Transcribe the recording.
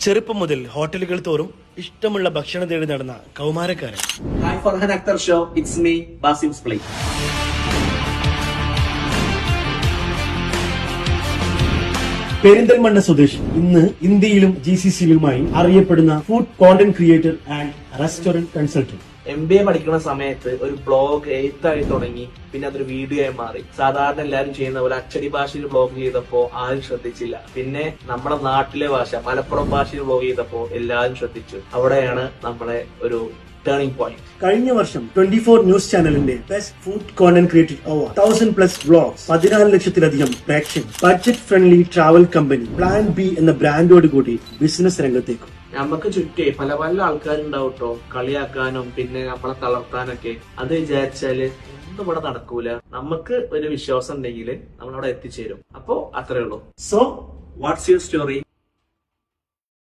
ചെറുപ്പം മുതൽ ഹോട്ടലുകൾ തോറും ഇഷ്ടമുള്ള ഭക്ഷണം തേടി നടന്ന കൗമാരക്കാരൻ. Hi Farhan Akhtar Show, it's me, Basim Splay. Perinthalmanna സ്വദേശി ഇന്ന് ഇന്ത്യയിലും GCCയിലുമായി അറിയപ്പെടുന്ന food content creator and restaurant consultant. MBA പഠിക്കുന്ന സമയത്ത് ഒരു ബ്ലോഗ് എഴുത്തായി തുടങ്ങി, പിന്നെ അതൊരു വീഡിയോ ആയി മാറി. സാധാരണ എല്ലാവരും ചെയ്യുന്ന പോലെ അച്ചടി ഭാഷയിൽ ബ്ലോഗ് ചെയ്തപ്പോ ആരും ശ്രദ്ധിച്ചില്ല. പിന്നെ നമ്മുടെ നാട്ടിലെ ഭാഷ മലപ്പുറം ഭാഷയിൽ ബ്ലോഗ് ചെയ്തപ്പോ എല്ലാവരും ശ്രദ്ധിച്ചു. അവിടെയാണ് നമ്മളെ ഒരു ടേണിംഗ് പോയിന്റ്. കഴിഞ്ഞ വർഷം 24 ന്യൂസ് ചാനലിന്റെ best food content creator award, 1000+ vlogs, 14 ലക്ഷത്തിലധികം പ്രേക്ഷകർ, budget friendly travel company plan B എന്ന ബ്രാൻഡോട് കൂടി ബിസിനസ് രംഗത്തേക്കും. നമുക്ക് ചുറ്റേ പല പല ആൾക്കാരുണ്ടാവും കേട്ടോ, കളിയാക്കാനും പിന്നെ നമ്മളെ തളർത്താനൊക്കെ. അത് വിചാരിച്ചാല് ഒന്നും ഇവിടെ നടക്കൂല. നമുക്ക് ഒരു വിശ്വാസം ഉണ്ടെങ്കിൽ നമ്മളവിടെ എത്തിച്ചേരും. അപ്പോ അത്രേ ഉള്ളൂ. So what's your story?